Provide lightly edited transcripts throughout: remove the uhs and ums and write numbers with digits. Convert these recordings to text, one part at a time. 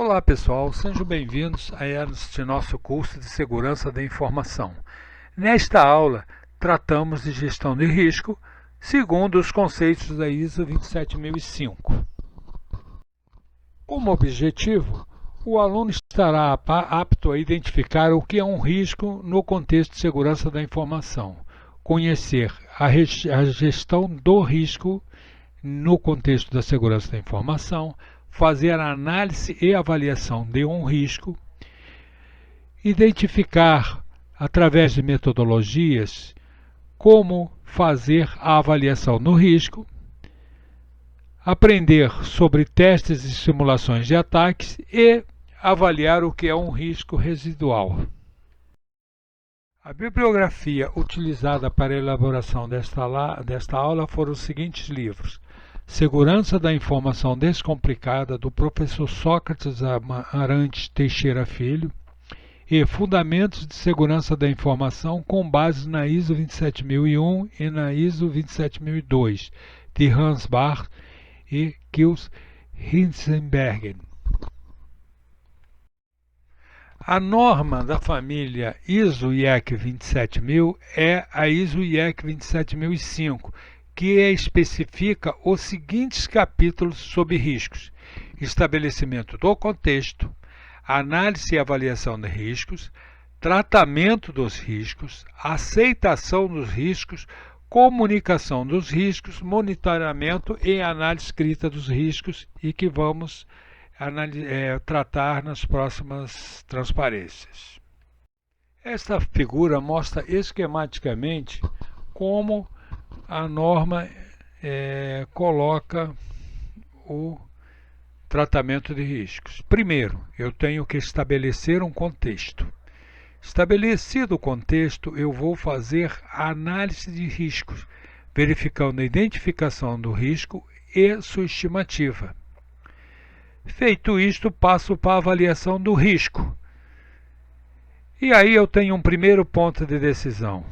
Olá pessoal, sejam bem-vindos a este nosso curso de Segurança da Informação. Nesta aula, tratamos de gestão de risco segundo os conceitos da ISO 27005. Como objetivo, o aluno estará apto a identificar o que é um risco no contexto de segurança da informação, conhecer a gestão do risco no contexto da segurança da informação, fazer a análise e avaliação de um risco, identificar, através de metodologias, como fazer a avaliação do risco, aprender sobre testes e simulações de ataques e avaliar o que é um risco residual. A bibliografia utilizada para a elaboração desta aula foram os seguintes livros: Segurança da Informação Descomplicada, do professor Sócrates Arantes Teixeira Filho, e Fundamentos de Segurança da Informação com base na ISO 27001 e na ISO 27002, de Hans Bach e Kils Hinsenberger. A norma da família ISO/IEC 27000 é a ISO/IEC 27005, que especifica os seguintes capítulos sobre riscos: estabelecimento do contexto, análise e avaliação de riscos, tratamento dos riscos, aceitação dos riscos, comunicação dos riscos, monitoramento e análise escrita dos riscos, e que vamos tratar nas próximas transparências. Esta figura mostra esquematicamente como a norma coloca o tratamento de riscos. Primeiro, eu tenho que estabelecer um contexto. Estabelecido o contexto, eu vou fazer a análise de riscos, verificando a identificação do risco e sua estimativa. Feito isto, passo para a avaliação do risco. E aí eu tenho um primeiro ponto de decisão.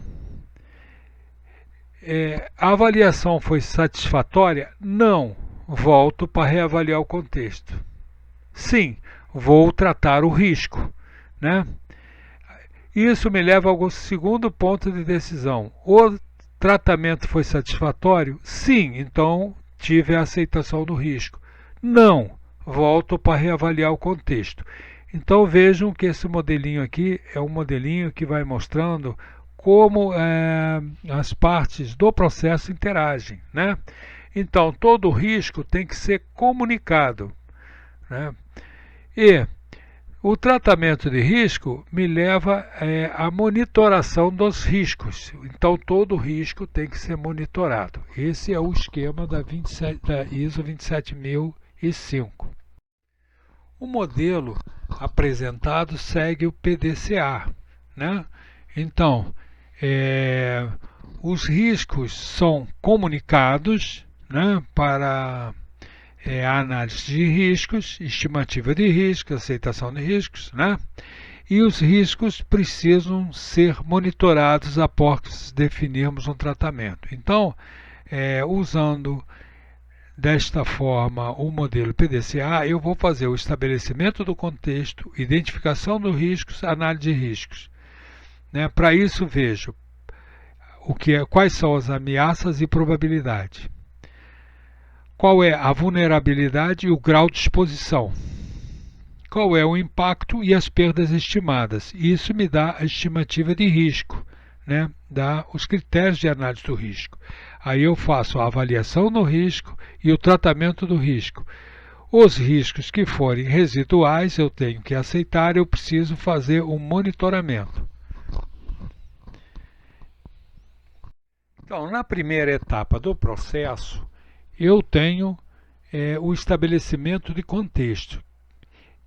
A avaliação foi satisfatória? Não. Volto para reavaliar o contexto. Sim, vou tratar o risco, né? Isso me leva ao segundo ponto de decisão. O tratamento foi satisfatório? Sim, então tive a aceitação do risco. Não. Volto para reavaliar o contexto. Então vejam que esse modelinho aqui é um modelinho que vai mostrando como as partes do processo interagem, né? Então todo risco tem que ser comunicado, né? E o tratamento de risco me leva à monitoração dos riscos. Então todo risco tem que ser monitorado. Esse é o esquema da ISO 27005. O modelo apresentado segue o PDCA, né? Então, os riscos são comunicados, né, para a análise de riscos, estimativa de riscos, aceitação de riscos, né? E os riscos precisam ser monitorados após definirmos um tratamento. Então, usando desta forma o modelo PDCA, eu vou fazer o estabelecimento do contexto, identificação dos riscos, análise de riscos, né? Para isso, vejo quais são as ameaças e probabilidade, qual é a vulnerabilidade e o grau de exposição, qual é o impacto e as perdas estimadas. Isso me dá a estimativa de risco, né? Dá os critérios de análise do risco. Aí eu faço a avaliação do risco e o tratamento do risco. Os riscos que forem residuais eu tenho que aceitar, eu preciso fazer um monitoramento. Então, na primeira etapa do processo, eu tenho o estabelecimento de contexto.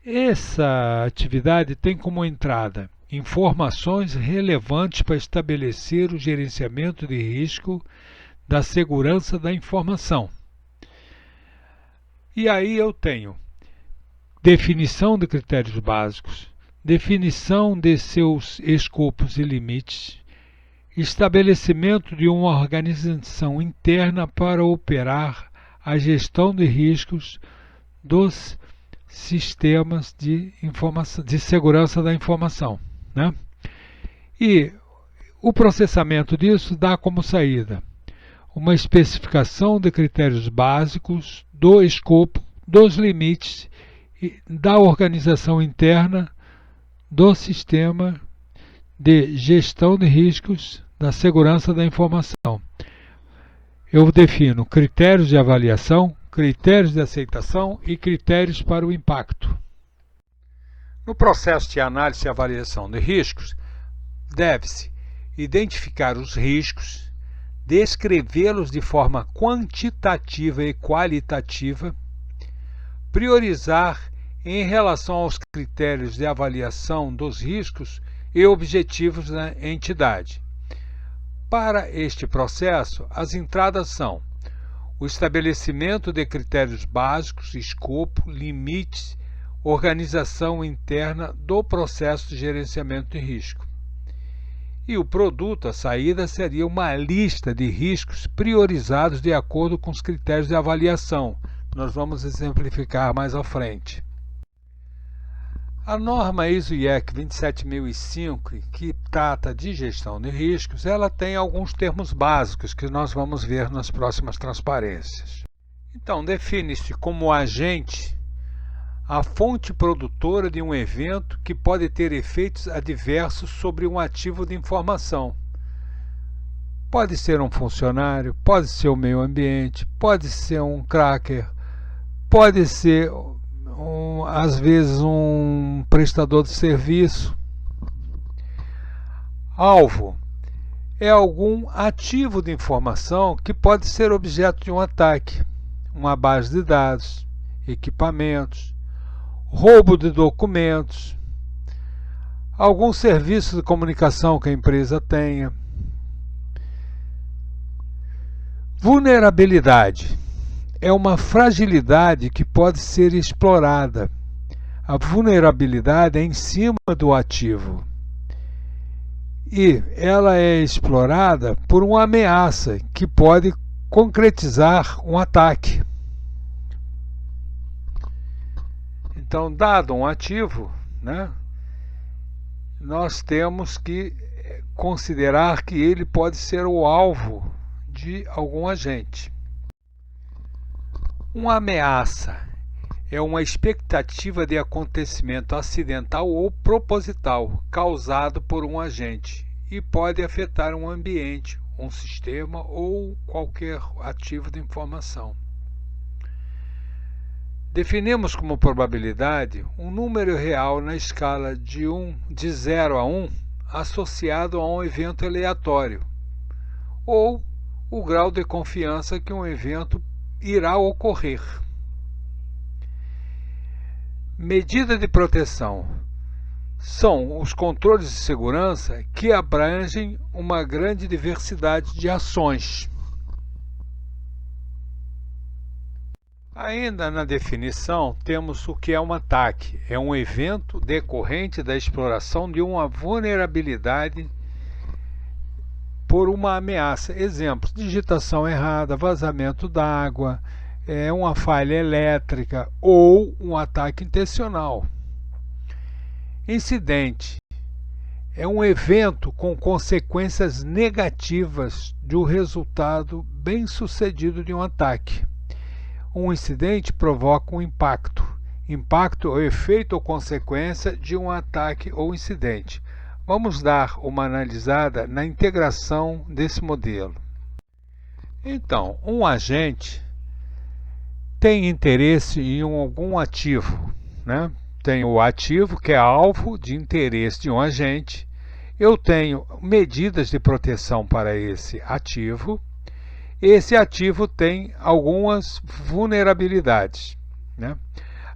Essa atividade tem como entrada informações relevantes para estabelecer o gerenciamento de risco da segurança da informação. E aí eu tenho definição de critérios básicos, definição de seus escopos e limites, estabelecimento de uma organização interna para operar a gestão de riscos dos sistemas de informação, de segurança da informação, né? E o processamento disso dá como saída uma especificação de critérios básicos, do escopo, dos limites e da organização interna do sistema de gestão de riscos da segurança da informação. Eu defino critérios de avaliação, critérios de aceitação e critérios para o impacto. No processo de análise e avaliação de riscos, deve-se identificar os riscos, descrevê-los de forma quantitativa e qualitativa, priorizar em relação aos critérios de avaliação dos riscos e objetivos da entidade. Para este processo, as entradas são o estabelecimento de critérios básicos, escopo, limites, organização interna do processo de gerenciamento de risco. E o produto, a saída, seria uma lista de riscos priorizados de acordo com os critérios de avaliação. Nós vamos exemplificar mais à frente. A norma ISO/IEC 27005, que trata de gestão de riscos, ela tem alguns termos básicos que nós vamos ver nas próximas transparências. Então, define-se como agente a fonte produtora de um evento que pode ter efeitos adversos sobre um ativo de informação. Pode ser um funcionário, pode ser o meio ambiente, pode ser um cracker, pode ser, às vezes, um prestador de serviço. Alvo é algum ativo de informação que pode ser objeto de um ataque, uma base de dados, equipamentos, roubo de documentos, algum serviço de comunicação que a empresa tenha. Vulnerabilidade é uma fragilidade que pode ser explorada. A vulnerabilidade é em cima do ativo e ela é explorada por uma ameaça que pode concretizar um ataque. Então, dado um ativo, né, nós temos que considerar que ele pode ser o alvo de algum agente. Uma ameaça é uma expectativa de acontecimento acidental ou proposital causado por um agente e pode afetar um ambiente, um sistema ou qualquer ativo de informação. Definimos como probabilidade um número real na escala de 0 a 1 associado a um evento aleatório, ou o grau de confiança que um evento irá ocorrer. Medida de proteção são os controles de segurança que abrangem uma grande diversidade de ações. Ainda na definição, temos o que é um ataque. É um evento decorrente da exploração de uma vulnerabilidade por uma ameaça. Exemplos: digitação errada, vazamento d'água, uma falha elétrica ou um ataque intencional. Incidente é um evento com consequências negativas do resultado bem-sucedido de um ataque. Um incidente provoca um impacto. Impacto é o efeito ou consequência de um ataque ou incidente. Vamos dar uma analisada na integração desse modelo. Então, um agente tem interesse em algum ativo, né? Tem o ativo, que é alvo de interesse de um agente. Eu tenho medidas de proteção para esse ativo. Esse ativo tem algumas vulnerabilidades, né?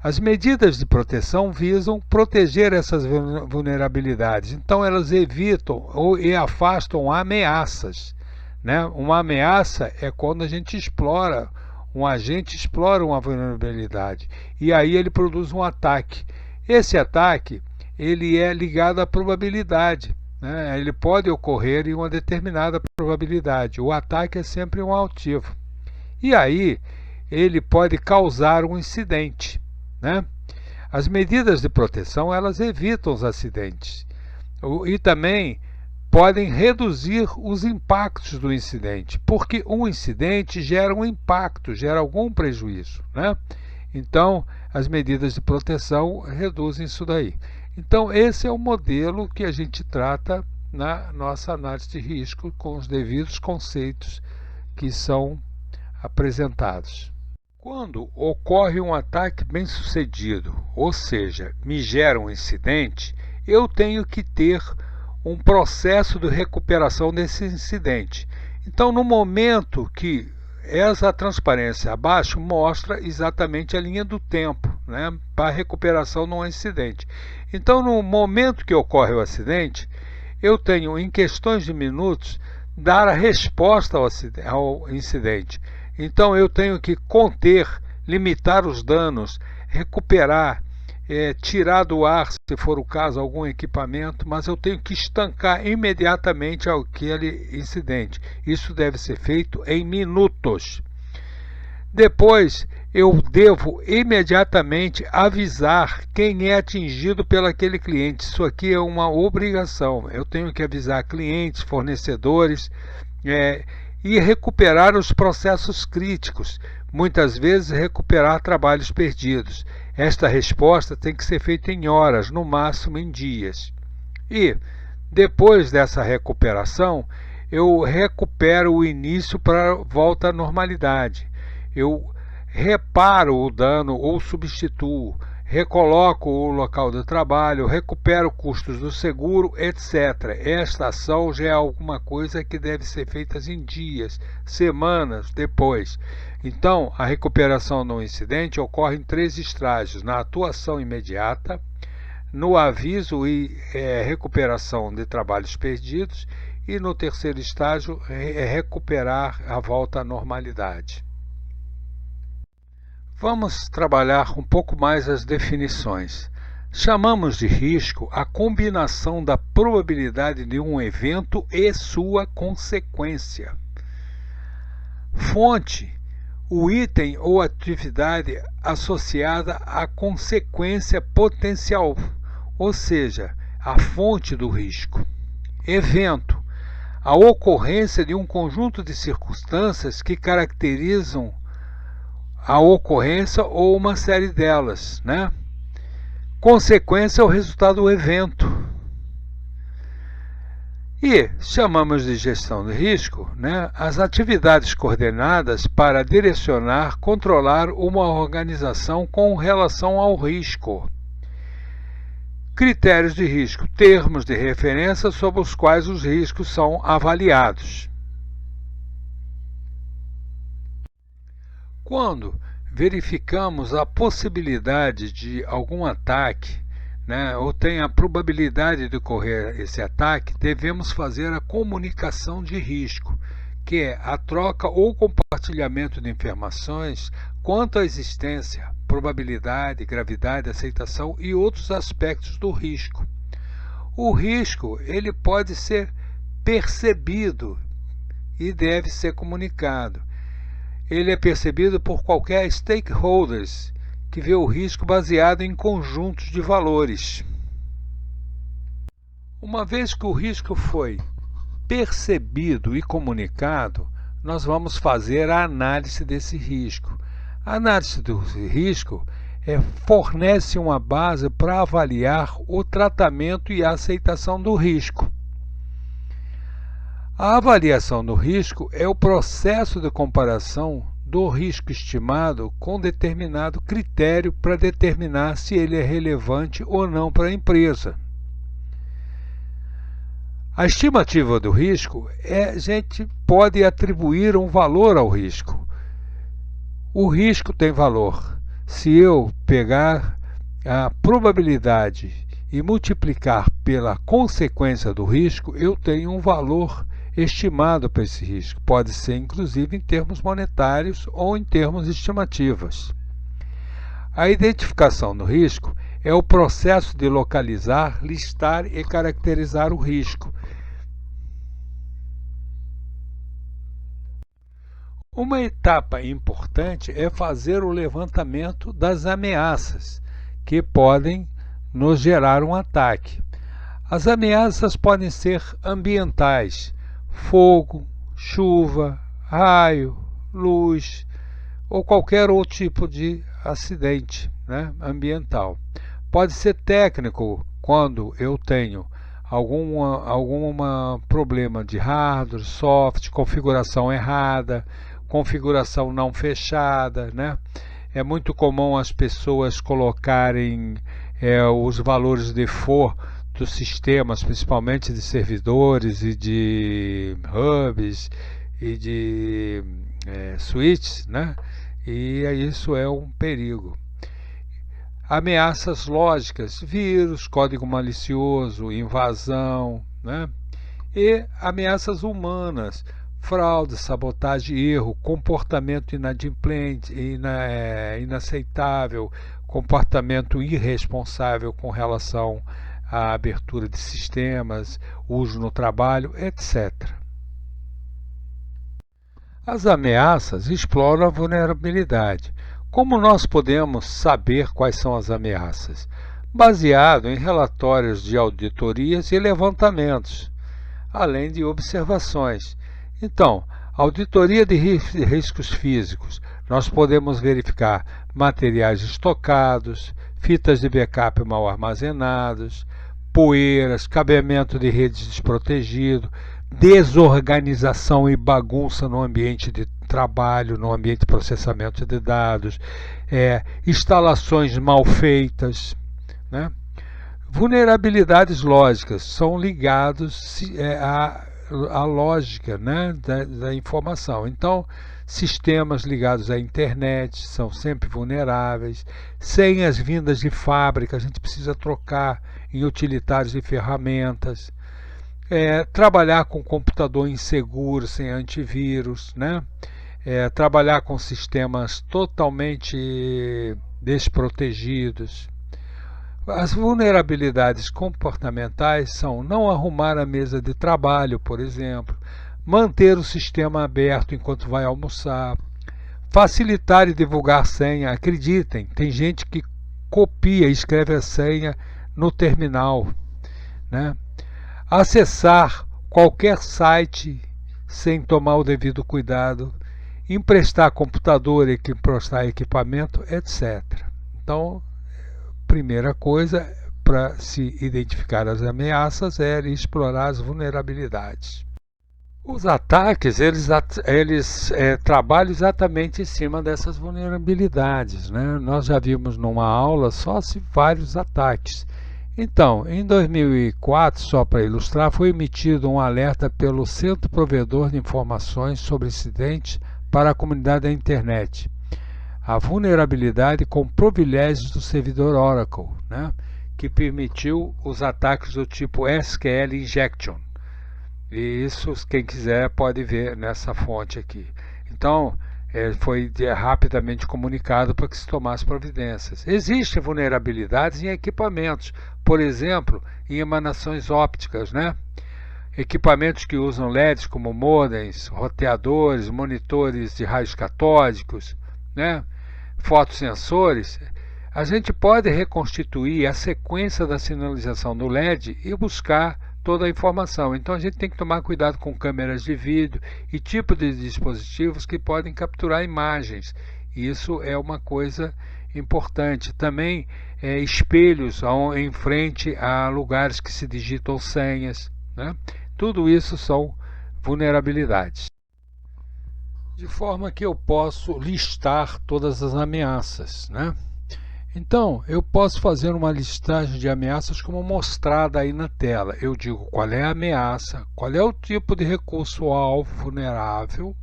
As medidas de proteção visam proteger essas vulnerabilidades. Então, elas evitam e afastam ameaças, né? Uma ameaça é quando a gente explora, um agente explora uma vulnerabilidade e aí ele produz um ataque. Esse ataque ele é ligado à probabilidade, né? Ele pode ocorrer em uma determinada probabilidade. O ataque é sempre um ativo. E aí ele pode causar um incidente, né? As medidas de proteção, elas evitam os acidentes e também podem reduzir os impactos do incidente, porque um incidente gera um impacto, gera algum prejuízo, né? Então, as medidas de proteção reduzem isso daí. Então, esse é o modelo que a gente trata na nossa análise de risco, com os devidos conceitos que são apresentados. Quando ocorre um ataque bem-sucedido, ou seja, me gera um incidente, eu tenho que ter um processo de recuperação desse incidente. Então, no momento que essa transparência abaixo mostra exatamente a linha do tempo, né, para a recuperação de um incidente. Então, no momento que ocorre o acidente, eu tenho, em questões de minutos, dar a resposta ao incidente. Então, eu tenho que conter, limitar os danos, recuperar, tirar do ar, se for o caso, algum equipamento, mas eu tenho que estancar imediatamente aquele incidente. Isso deve ser feito em minutos. Depois, eu devo imediatamente avisar quem é atingido pelaquele cliente. Isso aqui é uma obrigação. Eu tenho que avisar clientes, fornecedores, e recuperar os processos críticos. Muitas vezes, recuperar trabalhos perdidos. Esta resposta tem que ser feita em horas, no máximo em dias. E, depois dessa recuperação, eu recupero o início para volta à normalidade. Eu reparo o dano ou substituo, recoloco o local de trabalho, recupero custos do seguro, etc. Esta ação já é alguma coisa que deve ser feita em dias, semanas depois. Então, a recuperação no incidente ocorre em 3 estágios: na atuação imediata, no aviso e recuperação de trabalhos perdidos, e no terceiro estágio é recuperar a volta à normalidade. Vamos trabalhar um pouco mais as definições. Chamamos de risco a combinação da probabilidade de um evento e sua consequência. Fonte: o item ou atividade associada à consequência potencial, ou seja, a fonte do risco. Evento: a ocorrência de um conjunto de circunstâncias que caracterizam a ocorrência ou uma série delas, né? Consequência é o resultado do evento. E chamamos de gestão de risco, né, as atividades coordenadas para direcionar, controlar uma organização com relação ao risco. Critérios de risco: termos de referência sobre os quais os riscos são avaliados. Quando verificamos a possibilidade de algum ataque, né, ou tem a probabilidade de ocorrer esse ataque, devemos fazer a comunicação de risco, que é a troca ou compartilhamento de informações quanto à existência, probabilidade, gravidade, aceitação e outros aspectos do risco. O risco, ele pode ser percebido e deve ser comunicado. Ele é percebido por qualquer stakeholders que vê o risco baseado em conjuntos de valores. Uma vez que o risco foi percebido e comunicado, nós vamos fazer a análise desse risco. A análise do risco fornece uma base para avaliar o tratamento e a aceitação do risco. A avaliação do risco é o processo de comparação do risco estimado com determinado critério para determinar se ele é relevante ou não para a empresa. A estimativa do risco a gente pode atribuir um valor ao risco. O risco tem valor. Se eu pegar a probabilidade e multiplicar pela consequência do risco, eu tenho um valor estimado para esse risco. Pode ser, inclusive, em termos monetários ou em termos estimativas. A identificação do risco é o processo de localizar, listar e caracterizar o risco. Uma etapa importante é fazer o levantamento das ameaças, que podem nos gerar um ataque. As ameaças podem ser ambientais: fogo, chuva, raio, luz ou qualquer outro tipo de acidente, né, ambiental. Pode ser técnico, quando eu tenho algum problema de hardware, software, configuração errada, configuração não fechada, né? É muito comum as pessoas colocarem os valores default dos sistemas, principalmente de servidores e de hubs e de switches, né? E isso é um perigo. Ameaças lógicas: vírus, código malicioso, invasão, né? E ameaças humanas: fraude, sabotagem, erro, comportamento inadimplente, inaceitável, comportamento irresponsável com relação à abertura de sistemas, uso no trabalho, etc. As ameaças exploram a vulnerabilidade. Como nós podemos saber quais são as ameaças? Baseado em relatórios de auditorias e levantamentos, além de observações. Então, auditoria de riscos físicos. Nós podemos verificar materiais estocados, fitas de backup mal armazenados, poeiras, cabeamento de redes desprotegido, desorganização e bagunça no ambiente de trabalho, no ambiente de processamento de dados, instalações mal feitas, né? Vulnerabilidades lógicas são ligados à lógica, né, da informação. Então, sistemas ligados à internet são sempre vulneráveis. Senhas vindas de fábrica, a gente precisa trocar em utilitários e ferramentas. Trabalhar com computador inseguro, sem antivírus, né? Trabalhar com sistemas totalmente desprotegidos. As vulnerabilidades comportamentais são não arrumar a mesa de trabalho, por exemplo, manter o sistema aberto enquanto vai almoçar, facilitar e divulgar senha. Acreditem, tem gente que copia e escreve a senha no terminal, né? Acessar qualquer site sem tomar o devido cuidado, emprestar computador, emprestar equipamento, etc. Então, primeira coisa para se identificar as ameaças é explorar as vulnerabilidades. Os ataques, eles trabalham exatamente em cima dessas vulnerabilidades, né? Nós já vimos numa aula vários ataques. Então, em 2004, só para ilustrar, foi emitido um alerta pelo Centro Provedor de Informações sobre Incidentes para a Comunidade da Internet. A vulnerabilidade com privilégios do servidor Oracle, né, que permitiu os ataques do tipo SQL Injection. E isso, quem quiser pode ver nessa fonte aqui. Então, foi rapidamente comunicado para que se tomasse providências. Existem vulnerabilidades em equipamentos, por exemplo, em emanações ópticas, né? Equipamentos que usam LEDs como modems, roteadores, monitores de raios catódicos, né? Fotossensores. A gente pode reconstituir a sequência da sinalização do LED e buscar toda a informação. Então a gente tem que tomar cuidado com câmeras de vídeo e tipo de dispositivos que podem capturar imagens. Isso é uma coisa importante. Também espelhos em frente a lugares que se digitam senhas, né? Tudo isso são vulnerabilidades. De forma que eu posso listar todas as ameaças, né? Então, eu posso fazer uma listagem de ameaças como mostrada aí na tela. Eu digo qual é a ameaça, qual é o tipo de recurso-alvo vulnerável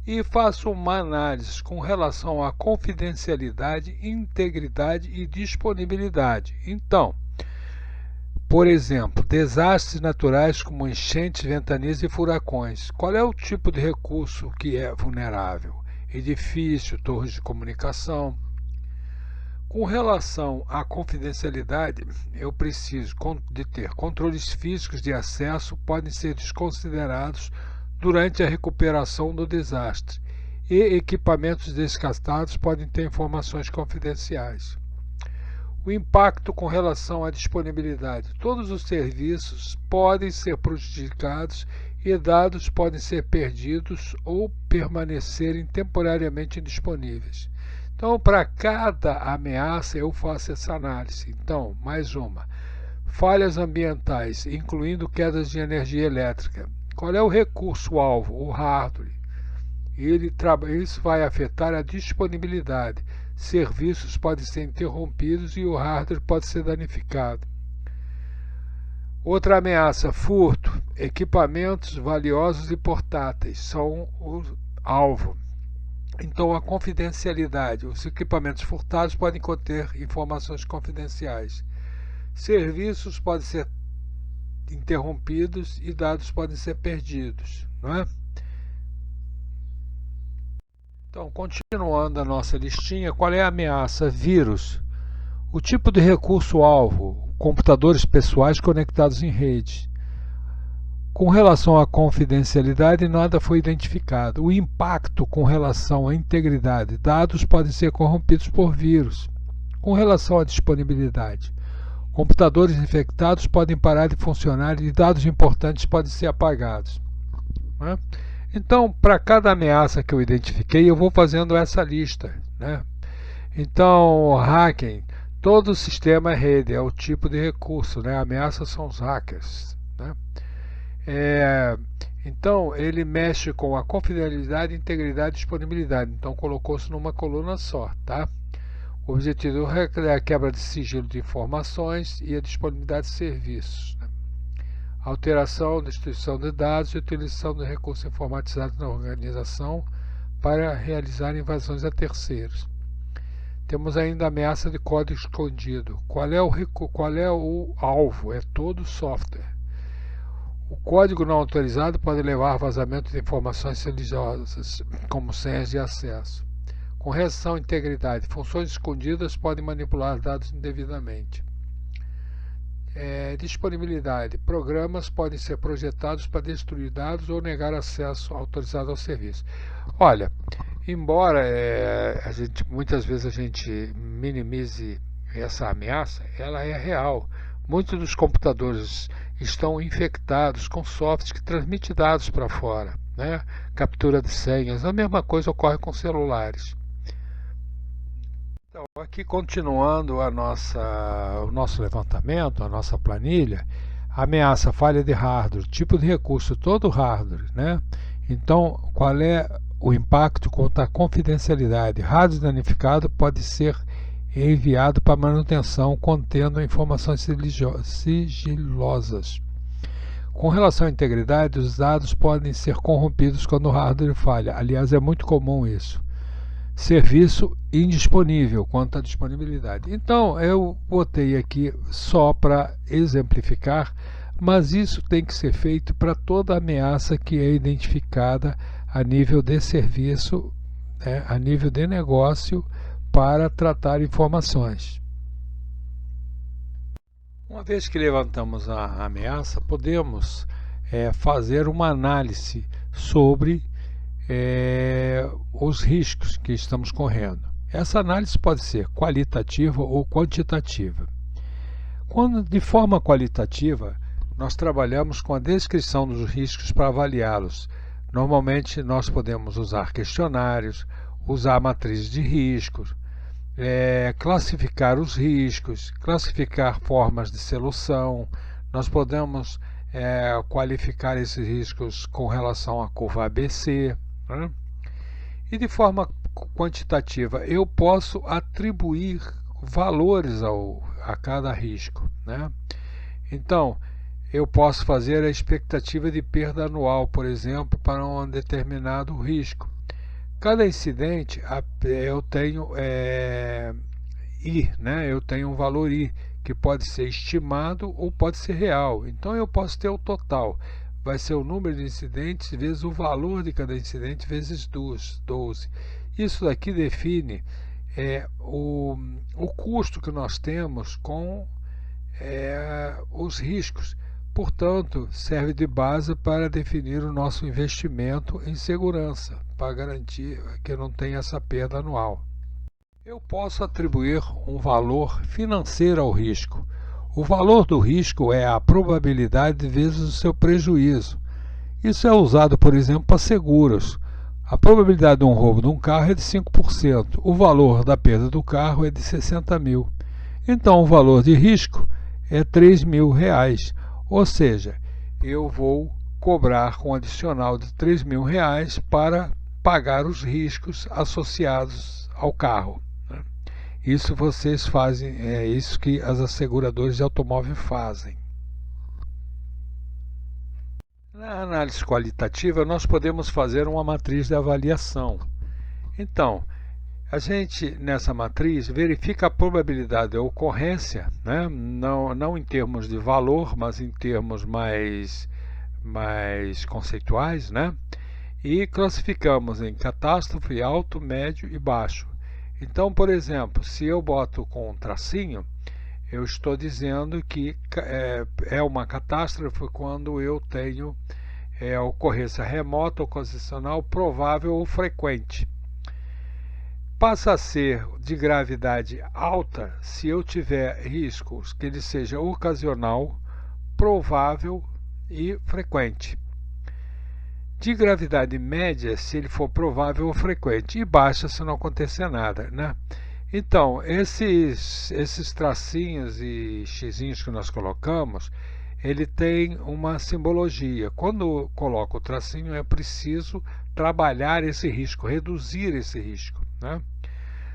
e faço uma análise com relação à confidencialidade, integridade e disponibilidade. Então, por exemplo, desastres naturais como enchentes, ventanias e furacões. Qual é o tipo de recurso que é vulnerável? Edifício, torres de comunicação. Com relação à confidencialidade, eu preciso de ter controles físicos de acesso, podem ser desconsiderados durante a recuperação do desastre, e equipamentos desgastados podem ter informações confidenciais. O impacto com relação à disponibilidade. Todos os serviços podem ser prejudicados e dados podem ser perdidos ou permanecerem temporariamente indisponíveis. Então, para cada ameaça, eu faço essa análise. Então, mais uma. Falhas ambientais, incluindo quedas de energia elétrica. Qual é o recurso-alvo? O hardware. Isso vai afetar a disponibilidade. Serviços podem ser interrompidos e o hardware pode ser danificado. Outra ameaça, furto. Equipamentos valiosos e portáteis são o alvo. Então, a confidencialidade. Os equipamentos furtados podem conter informações confidenciais. Serviços podem ser interrompidos e dados podem ser perdidos, não é? Então, continuando a nossa listinha, qual é a ameaça? Vírus. O tipo de recurso-alvo, computadores pessoais conectados em rede. Com relação à confidencialidade, nada foi identificado. O impacto com relação à integridade, dados podem ser corrompidos por vírus. Com relação à disponibilidade, computadores infectados podem parar de funcionar e dados importantes podem ser apagados, né? Então, para cada ameaça que eu identifiquei, eu vou fazendo essa lista, né? Então, hacking, todo o sistema é rede, é o tipo de recurso, né? A ameaça são os hackers, né? Então, ele mexe com a confidencialidade, integridade e disponibilidade. Então, colocou-se numa coluna só, tá? O objetivo é a quebra de sigilo de informações e a disponibilidade de serviços, né? Alteração, destruição de dados e utilização de recursos informatizados na organização para realizar invasões a terceiros. Temos ainda a ameaça de código escondido. Qual é o alvo? É todo o software. O código não autorizado pode levar a vazamento de informações sigilosas, como senhas de acesso. Correção e integridade. Funções escondidas podem manipular dados indevidamente. Disponibilidade. Programas podem ser projetados para destruir dados ou negar acesso autorizado ao serviço. Olha, embora muitas vezes a gente minimize essa ameaça, ela é real. Muitos dos computadores estão infectados com softwares que transmitem dados para fora, né? Captura de senhas. A mesma coisa ocorre com celulares. Então, aqui continuando o nosso levantamento, a nossa planilha, ameaça, falha de hardware, tipo de recurso, todo hardware, né? Então, qual é o impacto contra a confidencialidade? Hardware danificado pode ser enviado para manutenção contendo informações sigilosas. Com relação à integridade, os dados podem ser corrompidos quando o hardware falha. Aliás, é muito comum isso. Serviço indisponível quanto à disponibilidade. Então, eu botei aqui só para exemplificar, mas isso tem que ser feito para toda ameaça que é identificada a nível de serviço, né, a nível de negócio, para tratar informações. Uma vez que levantamos a ameaça, podemos fazer uma análise sobre os riscos que estamos correndo. Essa análise pode ser qualitativa ou quantitativa. Quando de forma qualitativa, nós trabalhamos com a descrição dos riscos para avaliá-los. Normalmente nós podemos usar questionários, usar matrizes de riscos, classificar os riscos, classificar formas de solução. Nós podemos qualificar esses riscos com relação à curva ABC, né? E de forma quantitativa, eu posso atribuir valores a cada risco, né? Então, eu posso fazer a expectativa de perda anual, por exemplo, para um determinado risco. Cada incidente eu tenho I, né? Eu tenho um valor I, que pode ser estimado ou pode ser real. Então eu posso ter o total. Vai ser o número de incidentes vezes o valor de cada incidente vezes 12. Isso daqui define o custo que nós temos com os riscos. Portanto, serve de base para definir o nosso investimento em segurança, para garantir que não tenha essa perda anual. Eu posso atribuir um valor financeiro ao risco. O valor do risco é a probabilidade vezes o seu prejuízo. Isso é usado, por exemplo, para seguros. A probabilidade de um roubo de um carro é de 5%. O valor da perda do carro é de 60 mil. Então, o valor de risco é 3 mil reais. Ou seja, eu vou cobrar um adicional de 3 mil reais para pagar os riscos associados ao carro. Isso vocês fazem, é isso que as asseguradoras de automóvel fazem. Na análise qualitativa, nós podemos fazer uma matriz de avaliação. Então, a gente, nessa matriz, verifica a probabilidade de ocorrência, né? Não em termos de valor, mas em termos mais conceituais, né? E classificamos em catástrofe, alto, médio e baixo. Então, por exemplo, se eu boto com um tracinho, eu estou dizendo que é uma catástrofe quando eu tenho a ocorrência remota, ocasional, provável ou frequente. Passa a ser de gravidade alta se eu tiver riscos que ele seja ocasional, provável e frequente. De gravidade média se ele for provável ou frequente, e baixa se não acontecer nada, né? Então, esses tracinhos e xizinhos que nós colocamos, ele tem uma simbologia. Quando coloco o tracinho, é preciso trabalhar esse risco, reduzir esse risco, né?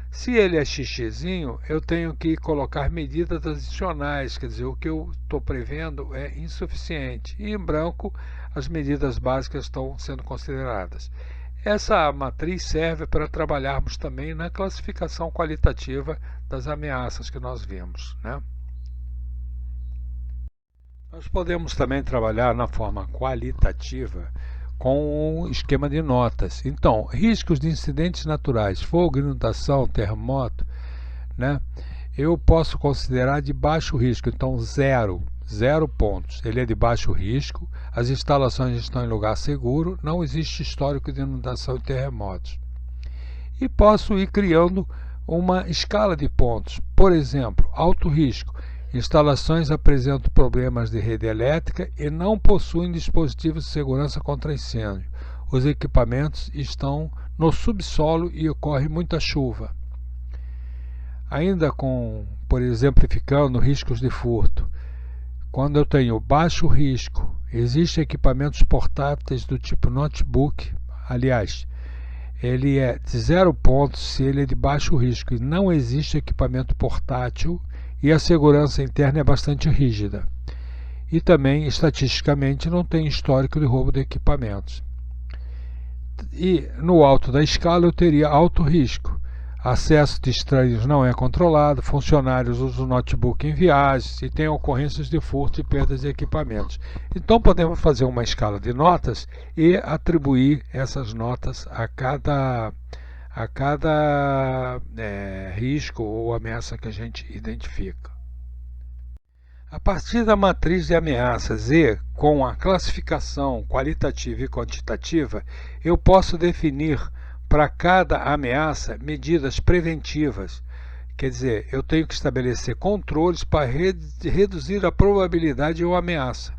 Se ele é xizinho, eu tenho que colocar medidas adicionais, quer dizer, o que eu estou prevendo é insuficiente. E em branco, as medidas básicas estão sendo consideradas. Essa matriz serve para trabalharmos também na classificação qualitativa das ameaças que nós vimos, né? Nós podemos também trabalhar na forma qualitativa com um esquema de notas. Então, riscos de incidentes naturais, fogo, inundação, terremoto, né? Eu posso considerar de baixo risco, então 0 pontos. Ele é de baixo risco, as instalações estão em lugar seguro, não existe histórico de inundação e terremotos. E posso ir criando uma escala de pontos. Por exemplo, alto risco. Instalações apresentam problemas de rede elétrica e não possuem dispositivos de segurança contra incêndio. Os equipamentos estão no subsolo e ocorre muita chuva. Ainda por exemplificando, riscos de furto. Quando eu tenho baixo risco, existem equipamentos portáteis do tipo notebook. Aliás, ele é de 0 pontos se ele é de baixo risco e não existe equipamento portátil e a segurança interna é bastante rígida. E também, estatisticamente, não tem histórico de roubo de equipamentos. E no alto da escala eu teria alto risco. Acesso de estranhos não é controlado, funcionários usam o notebook em viagens e tem ocorrências de furto e perdas de equipamentos. Então podemos fazer uma escala de notas e atribuir essas notas a cada risco ou ameaça que a gente identifica. A partir da matriz de ameaças e com a classificação qualitativa e quantitativa, eu posso definir para cada ameaça medidas preventivas. Quer dizer, eu tenho que estabelecer controles para reduzir a probabilidade ou ameaça,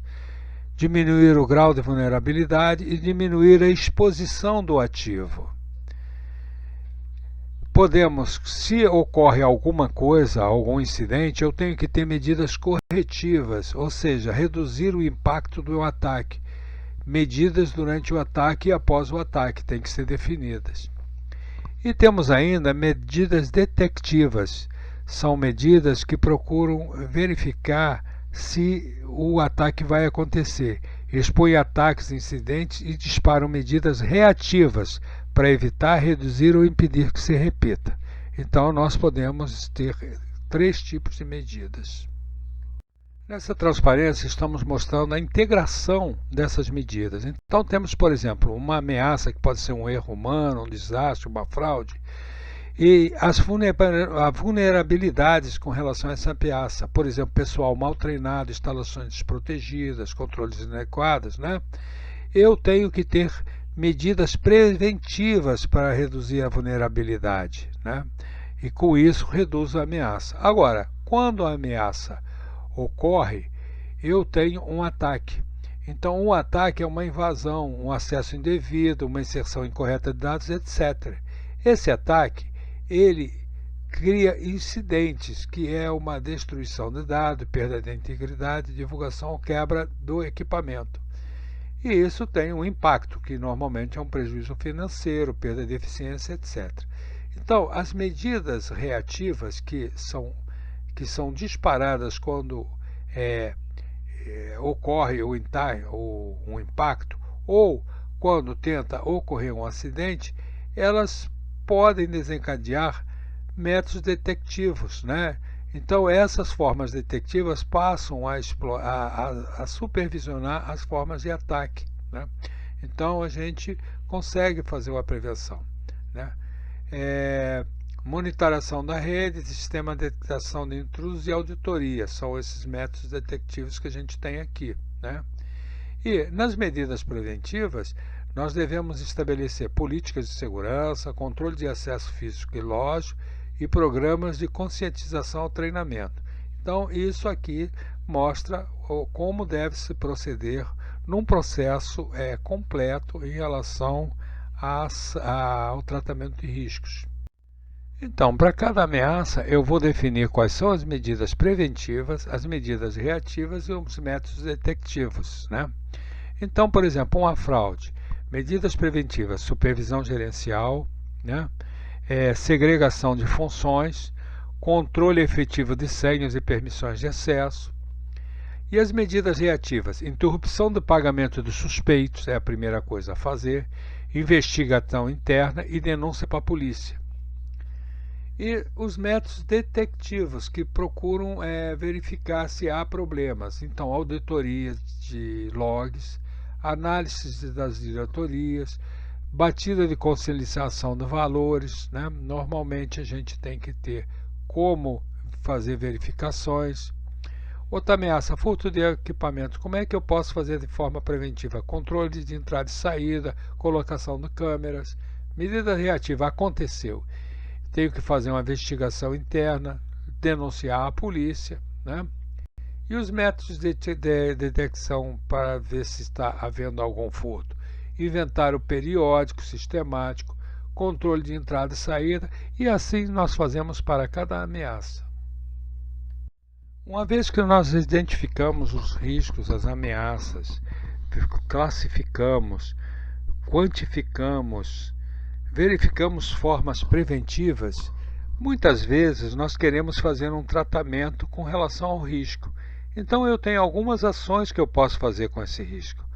diminuir o grau de vulnerabilidade e diminuir a exposição do ativo. Se ocorre alguma coisa, algum incidente, eu tenho que ter medidas corretivas, ou seja, reduzir o impacto do ataque. Medidas durante o ataque e após o ataque têm que ser definidas. E temos ainda medidas detectivas. São medidas que procuram verificar se o ataque vai acontecer. Expõem ataques, incidentes e disparam medidas reativas para evitar, reduzir ou impedir que se repita. Então, nós podemos ter 3 tipos de medidas. Nessa transparência, estamos mostrando a integração dessas medidas. Então, temos, por exemplo, uma ameaça que pode ser um erro humano, um desastre, uma fraude, e as vulnerabilidades com relação a essa ameaça. Por exemplo, pessoal mal treinado, instalações desprotegidas, controles inadequados, né? Eu tenho que ter medidas preventivas para reduzir a vulnerabilidade, né? e com isso reduzo a ameaça. Agora, quando a ameaça ocorre, eu tenho um ataque. Então, um ataque é uma invasão, um acesso indevido, uma inserção incorreta de dados, etc. Esse ataque, ele cria incidentes, que é uma destruição de dados, perda de integridade, divulgação ou quebra do equipamento. E isso tem um impacto, que normalmente é um prejuízo financeiro, perda de eficiência, etc. Então, as medidas reativas que são disparadas quando ocorre um impacto ou quando tenta ocorrer um acidente, elas podem desencadear métodos detectivos, né? Então, essas formas detectivas passam a supervisionar as formas de ataque, né? Então, a gente consegue fazer uma prevenção, né? Monitoração da rede, sistema de detectação de intrusos e auditoria, são esses métodos detectivos que a gente tem aqui, né? E nas medidas preventivas, nós devemos estabelecer políticas de segurança, controle de acesso físico e lógico e programas de conscientização ao treinamento. Então, isso aqui mostra como deve-se proceder num processo completo em relação ao tratamento de riscos. Então, para cada ameaça, eu vou definir quais são as medidas preventivas, as medidas reativas e os métodos detectivos, né? Então, por exemplo, uma fraude, medidas preventivas, supervisão gerencial, né? Segregação de funções, controle efetivo de senhas e permissões de acesso. E as medidas reativas, interrupção do pagamento dos suspeitos, é a primeira coisa a fazer, investigação interna e denúncia para a polícia. E os métodos detectivos, que procuram verificar se há problemas. Então, auditoria de logs, análise das diretorias, batida de conciliação de valores, né? Normalmente a gente tem que ter como fazer verificações. Outra ameaça, furto de equipamentos. Como é que eu posso fazer de forma preventiva? Controle de entrada e saída, colocação de câmeras. Medida reativa, aconteceu. Tenho que fazer uma investigação interna, denunciar a polícia, né? E os métodos de detecção para ver se está havendo algum furto? Inventário periódico, sistemático, controle de entrada e saída, e assim nós fazemos para cada ameaça. Uma vez que nós identificamos os riscos, as ameaças, classificamos, quantificamos, verificamos formas preventivas, muitas vezes nós queremos fazer um tratamento com relação ao risco. Então eu tenho algumas ações que eu posso fazer com esse risco.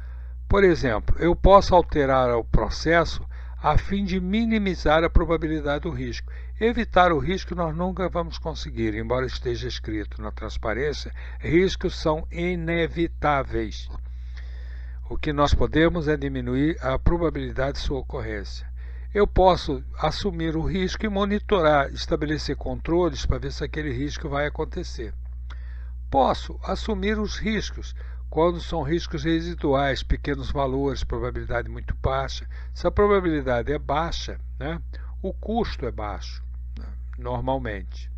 Por exemplo, eu posso alterar o processo a fim de minimizar a probabilidade do risco. Evitar o risco nós nunca vamos conseguir, embora esteja escrito na transparência, riscos são inevitáveis. O que nós podemos é diminuir a probabilidade de sua ocorrência. Eu posso assumir o risco e monitorar, estabelecer controles para ver se aquele risco vai acontecer. Posso assumir os riscos, quando são riscos residuais, pequenos valores, probabilidade muito baixa. Se a probabilidade é baixa, né, o custo é baixo, né, normalmente.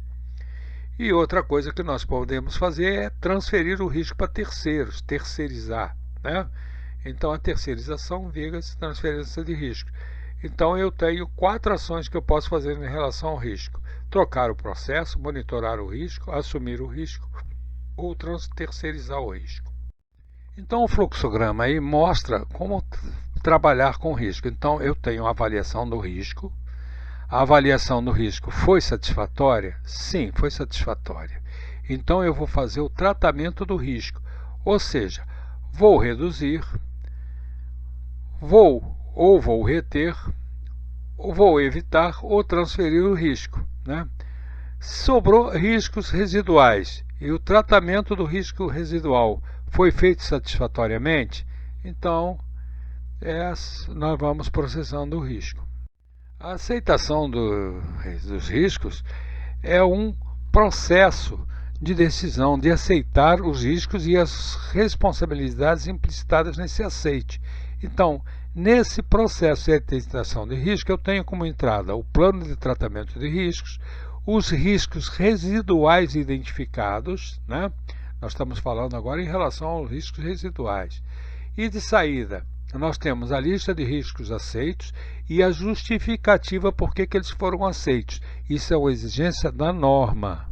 E outra coisa que nós podemos fazer é transferir o risco para terceiros, terceirizar, né? Então a terceirização visa transferência de risco. Então eu tenho 4 ações que eu posso fazer em relação ao risco: trocar o processo, monitorar o risco, assumir o risco ou terceirizar o risco. Então o fluxograma aí mostra como trabalhar com risco. Então eu tenho a avaliação do risco. A avaliação do risco foi satisfatória? Sim, foi satisfatória. Então eu vou fazer o tratamento do risco, ou seja, vou reduzir, vou reter, ou vou evitar ou transferir o risco, né? Sobrou riscos residuais e o tratamento do risco residual foi feito satisfatoriamente, então nós vamos processando o risco. A aceitação dos riscos é um processo de decisão de aceitar os riscos e as responsabilidades implicitadas nesse aceite. Então, nesse processo de aceitação de risco, eu tenho como entrada o plano de tratamento de riscos, os riscos residuais identificados, né? Nós estamos falando agora em relação aos riscos residuais. E de saída, nós temos a lista de riscos aceitos e a justificativa por que eles foram aceitos. Isso é uma exigência da norma.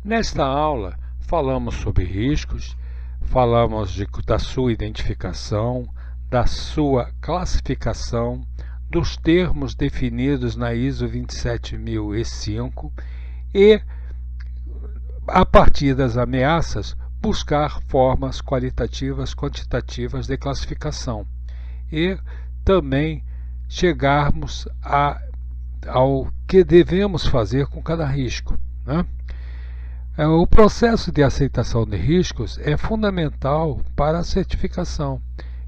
Nesta aula, falamos sobre riscos, falamos da sua identificação, da sua classificação, dos termos definidos na ISO 27005 e, a partir das ameaças, buscar formas qualitativas, quantitativas de classificação e também chegarmos ao que devemos fazer com cada risco, né? O processo de aceitação de riscos é fundamental para a certificação.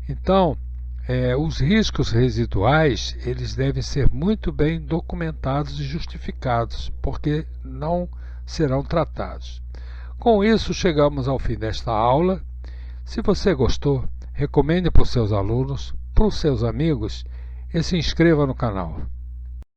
Então, os riscos residuais eles devem ser muito bem documentados e justificados, porque não serão tratados. Com isso, chegamos ao fim desta aula. Se você gostou, recomende para os seus alunos, para os seus amigos e se inscreva no canal.